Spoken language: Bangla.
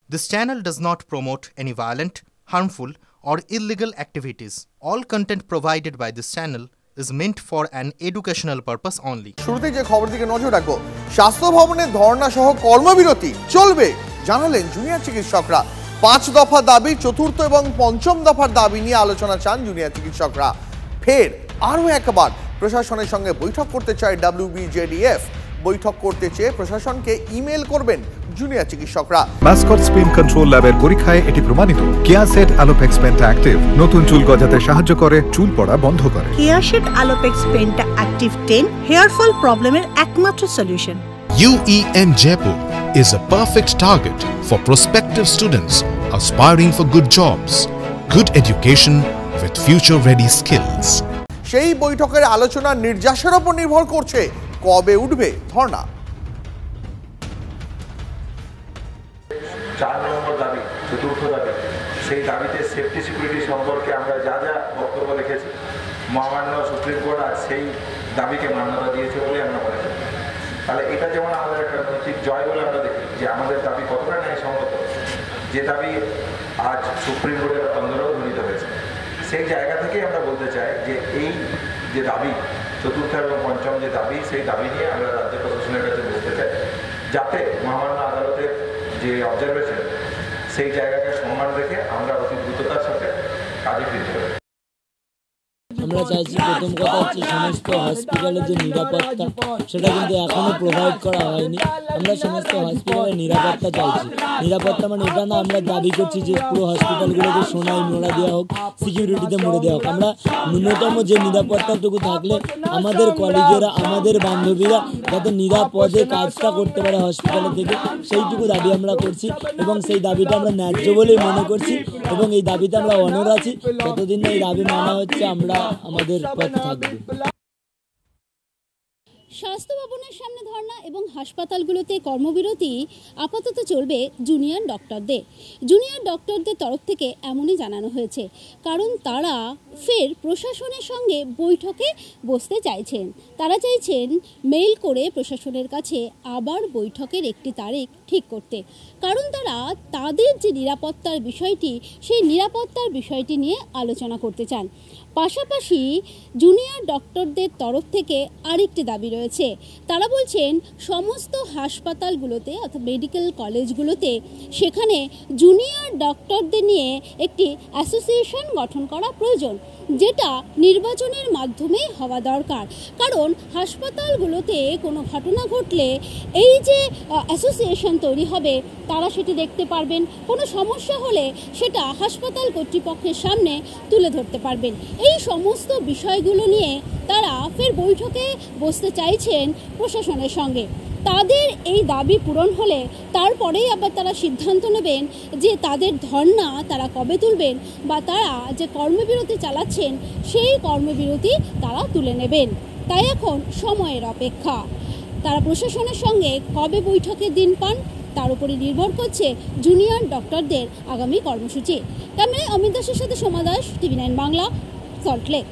This channel does not promote any violent, harmful, or illegal activities. All content provided by this channel is meant for an educational purpose only. শুরুতেই যে খবর দিকে নজর রাখবো, স্বাস্থ্য ভবনে ধর্ণা সহ কর্মবিরতি চলবে জানালেন জুনিয়র চিকিৎসকরা। 5 দফা দাবি, চতুর্থ এবং পঞ্চম দফার দাবি নিয়ে আলোচনা চান জুনিয়র চিকিৎসকরা। ফের আরও একবার প্রশাসনের সঙ্গে বৈঠক করতে চায় WBJDF। বৈঠক করতে চেয়ে প্রশাসনকে ইমেল করবেন জুনিয়র চিকিৎসকরা। মাসকট স্পিন কন্ট্রোল ল্যাবের পরীক্ষায় এটি প্রমাণিত। কেয়াসেট আলোপেক্স পেন্টা অ্যাক্টিভ নতুন চুল গজাতে সাহায্য করে, চুল পড়া বন্ধ করে। Keya Seth Alopex penta active 10 hair fall প্রবলেমের একমাত্র solution. UEM Jaipur is a perfect target for prospective students aspiring for good jobs, good education with future-ready skills. সেই বৈঠকের আলোচনা নির্যাসের উপর নির্ভর করছে কবে উঠবে ধর্ণা। 4 নম্বর দাবি, চতুর্থ দাবি, সেই দাবিতে সেফটি সিকিউরিটি সম্পর্কে আমরা যা যা বক্তব্য রেখেছি, মহামান্য সুপ্রিম কোর্ট আজ সেই দাবিকে মান্যতা দিয়েছে বলে আমরা মনে করি। তাহলে এটা যেমন আমাদের একটা নৈতিক জয় বলে আমরা দেখি যে আমাদের দাবি কতটা ন্যায়সঙ্গত, যে দাবি আজ সুপ্রিম কোর্টের অন্দরেও গৃহীত হয়েছে। সেই জায়গা থেকেই আমরা বলতে চাই যে এই যে দাবি, চতুর্থ এবং পঞ্চম যে দাবি, সেই দাবি নিয়ে আমরা রাজ্য প্রশাসনের কাছে বলতে চাই, যাতে মহামান্য আদালতের যে অবজারভেশন, সেই জায়গাকে সম্মান রেখে আমরা অতি দ্রুততার সাথে কাজে ফিরতে পারি। আমরা চাইছি প্রথম কথা হচ্ছে সমস্ত হসপিটালের যে নিরাপত্তা সেটা কিন্তু এখনো প্রোভাইড করা হয়নি। আমরা সমস্ত হসপিটালের নিরাপত্তা চাইছি। নিরাপত্তা মানে এটা না আমরা দাবি করছি যে পুরো হসপিটালগুলোকে সোনায় মোড়া দেওয়া হোক, সিকিউরিটিতে মোড়ে দেওয়া হোক। আমরা ন্যূনতম যে নিরাপত্তাটুকু থাকলে আমাদের কলিগেরা, আমাদের বান্ধবীরা যাতে নিরাপদে কাজটা করতে পারে হসপিটালের থেকে, সেইটুকু দাবি আমরা করছি এবং সেই দাবিটা আমরা ন্যায্য বলেই মনে করছি এবং এই দাবিতে আমরা অনড় আছি। যতদিন না এই দাবি মানা হচ্ছে আমরা আমাদের পথে থাকবো। স্বাস্থ্য ভবনের সামনে ধর্ণা এবং হাসপাতালগুলোতে কর্মবিরতি আপাতত চলবে জুনিয়র ডক্টরদের। জুনিয়র ডক্টরদের তরফ থেকে এমনই জানানো হয়েছে, কারণ তারা ফের প্রশাসনের সঙ্গে বৈঠকে বসতে চাইছেন। তারা চাইছেন মেইল করে প্রশাসনের কাছে আবার বৈঠকের একটি তারিখ ঠিক করতে, কারণ তারা তাদের যে নিরাপত্তার বিষয়টি, সেই নিরাপত্তার বিষয়টি নিয়ে আলোচনা করতে চান। পাশাপাশি জুনিয়র ডক্টরদের তরফ থেকে আরেকটি দাবি রয়েছে। তারা বলছেন সমস্ত হাসপাতালগুলোতে অর্থাৎ মেডিকেল কলেজগুলোতে সেখানে জুনিয়র ডক্টরদের নিয়ে একটি অ্যাসোসিয়েশন গঠন করা প্রয়োজন, যেটা নির্বাচনের মাধ্যমে হওয়া দরকার। কারণ হাসপাতালগুলোতে কোনো ঘটনা ঘটলে এই যে অ্যাসোসিয়েশন তৈরি হবে, তারা সেটি দেখতে পারবেন। কোনো সমস্যা হলে সেটা হাসপাতাল কর্তৃপক্ষের সামনে তুলে ধরতে পারবেন। এই সমস্ত বিষয়গুলো নিয়ে তারা ফের বৈঠকে বসতে চাইছেন প্রশাসনের সঙ্গে। তাদের এই দাবি পূরণ হলে তারপরেই আবার তারা সিদ্ধান্ত নেবেন যে তাদের ধর্ণা তারা কবে তুলবেন বা তারা যে কর্মবিরতি চালাচ্ছেন সেই কর্মবিরতি তারা তুলে নেবেন। তাই এখন সময়ের অপেক্ষা। তারা প্রশাসনের সঙ্গে কবে বৈঠকের দিন পান তার উপরে নির্ভর করছে জুনিয়র ডক্টরদের আগামী কর্মসূচি। ক্যামেরায় অমিত দাসের সাথে সোমা দাস, TV9 বাংলা, সল্টলেক।